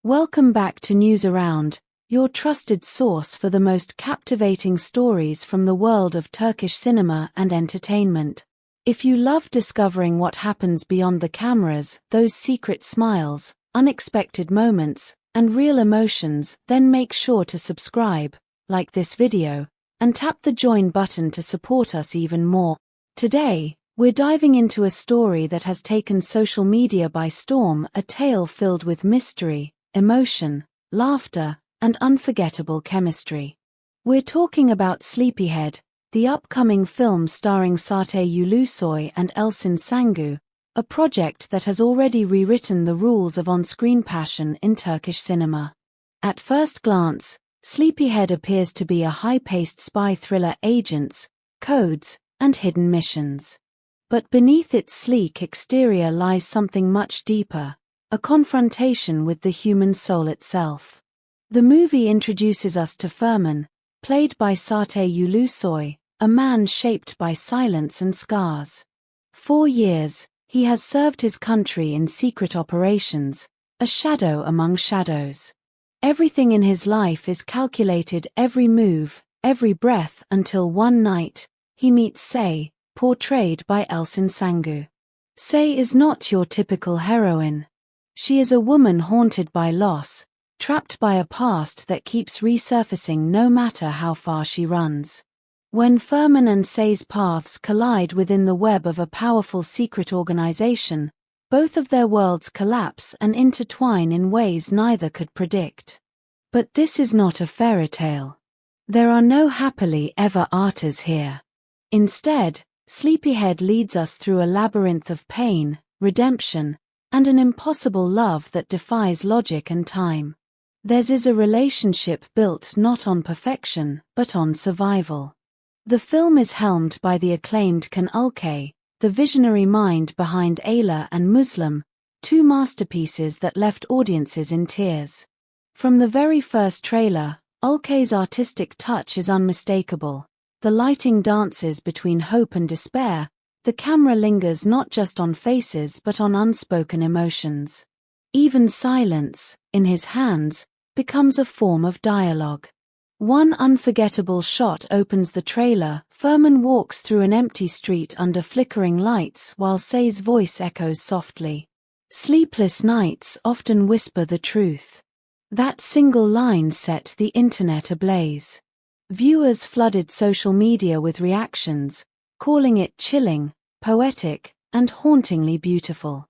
Welcome back to News Around, your trusted source for the most captivating stories from the world of Turkish cinema and entertainment. If you love discovering what happens beyond the cameras, those secret smiles, unexpected moments, and real emotions, then make sure to subscribe, like this video, and tap the join button to support us even more. Today, we're diving into a story that has taken social media by storm, a tale filled with mystery, emotion, laughter, and unforgettable chemistry. We're talking about Sleepyhead, the upcoming film starring Çağatay Ulusoy and Elçin Sangu, a project that has already rewritten the rules of on-screen passion in Turkish cinema. At first glance, Sleepyhead appears to be a high-paced spy thriller, agents, codes, and hidden missions. But beneath its sleek exterior lies something much deeper, a confrontation with the human soul itself. The movie introduces us to Furman, played by Çağatay Ulusoy, a man shaped by silence and scars. 4 years, he has served his country in secret operations, a shadow among shadows. Everything in his life is calculated, every move, every breath, until one night, he meets Say, portrayed by Elçin Sangu. Say is not your typical heroine. She is a woman haunted by loss, trapped by a past that keeps resurfacing no matter how far she runs. When Furman and Say's paths collide within the web of a powerful secret organization, both of their worlds collapse and intertwine in ways neither could predict. But this is not a fairy tale. There are no happily ever afters here. Instead, Sleepyhead leads us through a labyrinth of pain, redemption, and an impossible love that defies logic and time. Theirs is a relationship built not on perfection, but on survival. The film is helmed by the acclaimed Can Ülke, the visionary mind behind Ayla and Muslim, 2 masterpieces that left audiences in tears. From the very first trailer, Ülke's artistic touch is unmistakable. The lighting dances between hope and despair. The camera lingers not just on faces but on unspoken emotions. Even silence, in his hands, becomes a form of dialogue. One unforgettable shot opens the trailer. Furman walks through an empty street under flickering lights while Say's voice echoes softly. Sleepless nights often whisper the truth. That single line set the internet ablaze. Viewers flooded social media with reactions, calling it chilling, poetic, and hauntingly beautiful.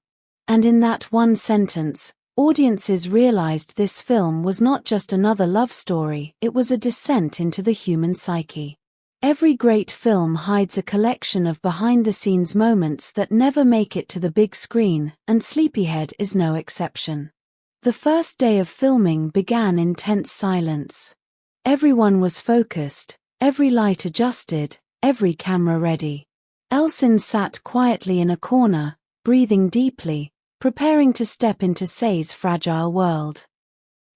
And in that one sentence, audiences realized this film was not just another love story, it was a descent into the human psyche. Every great film hides a collection of behind-the-scenes moments that never make it to the big screen, and Sleepyhead is no exception. The first day of filming began in tense silence. Everyone was focused, every light adjusted, every camera ready. Elçin sat quietly in a corner, breathing deeply, preparing to step into Say's fragile world.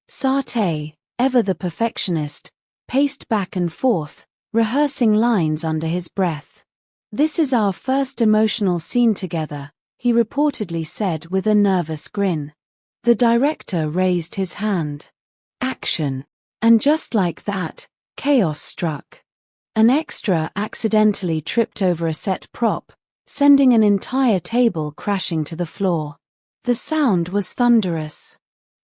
Çağatay, ever the perfectionist, paced back and forth, rehearsing lines under his breath. "This is our first emotional scene together," he reportedly said with a nervous grin. The director raised his hand. "Action." And just like that, chaos struck. An extra accidentally tripped over a set prop, sending an entire table crashing to the floor. The sound was thunderous.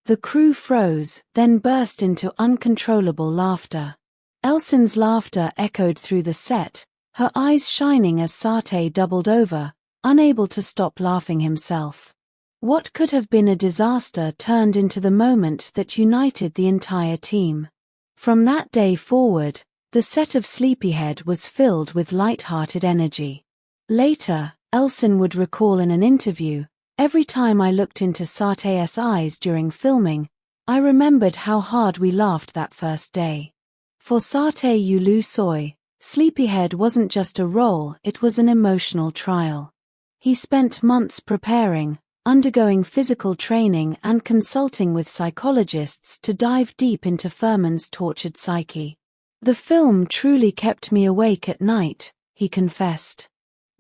The crew froze, then burst into uncontrollable laughter. Elçin's laughter echoed through the set, her eyes shining as Çağatay doubled over, unable to stop laughing himself. What could have been a disaster turned into the moment that united the entire team. From that day forward, the set of Sleepyhead was filled with light-hearted energy. Later, Elçin would recall in an interview, "Every time I looked into Çağatay's eyes during filming, I remembered how hard we laughed that first day." For Çağatay Ulusoy, Sleepyhead wasn't just a role, it was an emotional trial. He spent months preparing, undergoing physical training and consulting with psychologists to dive deep into Furman's tortured psyche. "The film truly kept me awake at night," he confessed.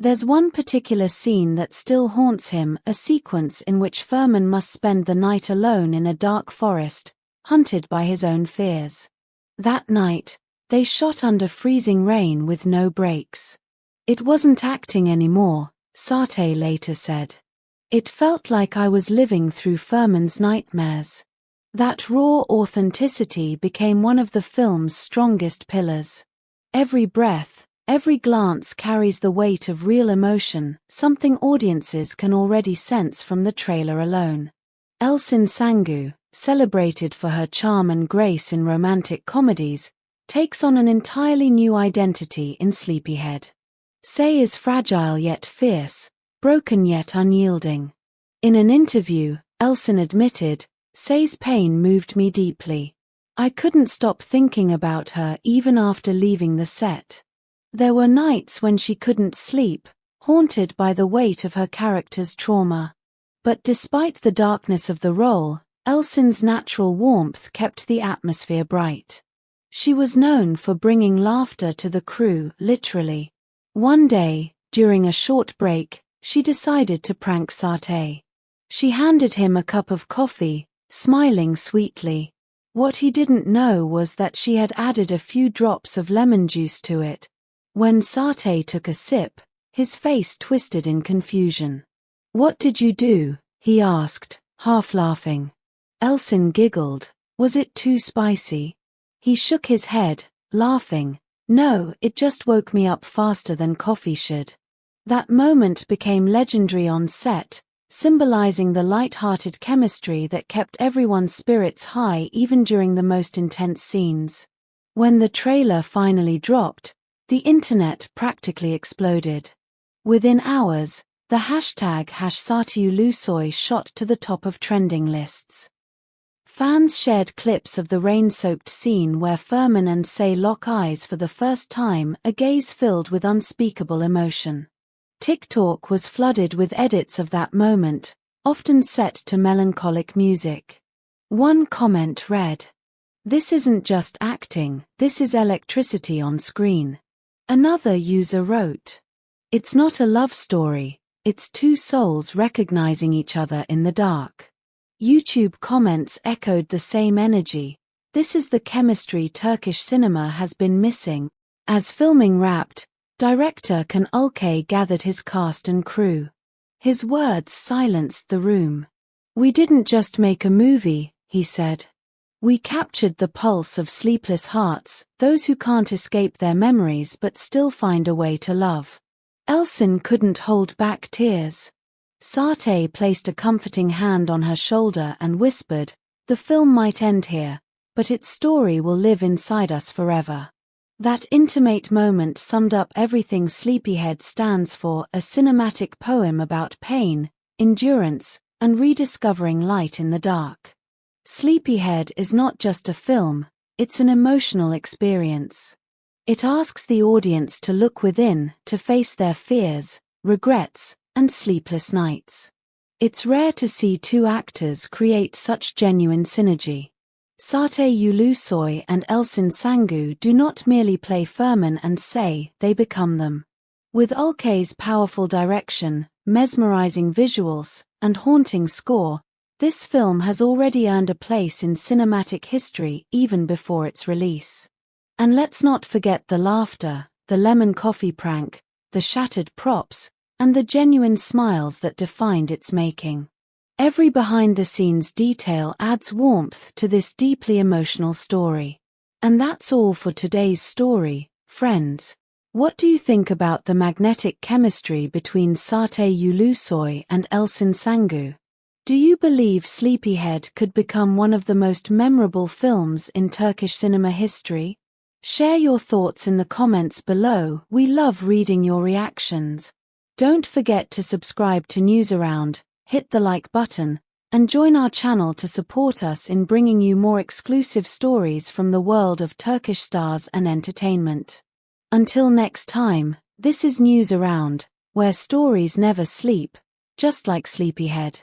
There's one particular scene that still haunts him, a sequence in which Furman must spend the night alone in a dark forest, hunted by his own fears. That night, they shot under freezing rain with no breaks. It wasn't acting anymore, Çağatay later said. It felt like I was living through Furman's nightmares. That raw authenticity became one of the film's strongest pillars. Every breath, every glance carries the weight of real emotion, something audiences can already sense from the trailer alone. Elçin Sangu, celebrated for her charm and grace in romantic comedies, takes on an entirely new identity in Sleepyhead. Say is fragile yet fierce, broken yet unyielding. In an interview, Elçin admitted, "Say's pain moved me deeply. I couldn't stop thinking about her even after leaving the set. There were nights when she couldn't sleep, haunted by the weight of her character's trauma. But despite the darkness of the role, Elçin's natural warmth kept the atmosphere bright. She was known for bringing laughter to the crew, literally. One day, during a short break, she decided to prank Çağatay. She handed him a cup of coffee, smiling sweetly. What he didn't know was that she had added a few drops of lemon juice to it. When Çağatay took a sip, his face twisted in confusion. "What did you do?" he asked, half laughing. Elçin giggled. "Was it too spicy?" He shook his head, laughing. "No, it just woke me up faster than coffee should." That moment became legendary on set, symbolizing the light-hearted chemistry that kept everyone's spirits high even during the most intense scenes. When the trailer finally dropped, the internet practically exploded. Within hours, the hashtag #Çağatay Ulusoy shot to the top of trending lists. Fans shared clips of the rain-soaked scene where Furman and Say lock eyes for the first time, a gaze filled with unspeakable emotion. TikTok was flooded with edits of that moment, often set to melancholic music. One comment read, "This isn't just acting, this is electricity on screen." Another user wrote, "It's not a love story, it's two souls recognizing each other in the dark." YouTube comments echoed the same energy. "This is the chemistry Turkish cinema has been missing." As filming wrapped, director Can Ülke gathered his cast and crew. His words silenced the room. "We didn't just make a movie," he said. "We captured the pulse of sleepless hearts, those who can't escape their memories but still find a way to love." Elçin couldn't hold back tears. Çağatay placed a comforting hand on her shoulder and whispered, "The film might end here, but its story will live inside us forever." That intimate moment summed up everything Sleepyhead stands for, a cinematic poem about pain, endurance, and rediscovering light in the dark. Sleepyhead is not just a film, it's an emotional experience. It asks the audience to look within, to face their fears, regrets, and sleepless nights. It's rare to see two actors create such genuine synergy. Çağatay Ulusoy and Elçin Sangu do not merely play Furman and Say, they become them. With Ülke's powerful direction, mesmerizing visuals, and haunting score, this film has already earned a place in cinematic history even before its release. And let's not forget the laughter, the lemon coffee prank, the shattered props, and the genuine smiles that defined its making. Every behind-the-scenes detail adds warmth to this deeply emotional story. And that's all for today's story, friends. What do you think about the magnetic chemistry between Çağatay Ulusoy and Elçin Sangu? Do you believe Sleepyhead could become one of the most memorable films in Turkish cinema history? Share your thoughts in the comments below. We love reading your reactions. Don't forget to subscribe to News Around, hit the like button, and join our channel to support us in bringing you more exclusive stories from the world of Turkish stars and entertainment. Until next time, this is News Around, where stories never sleep, just like Sleepyhead.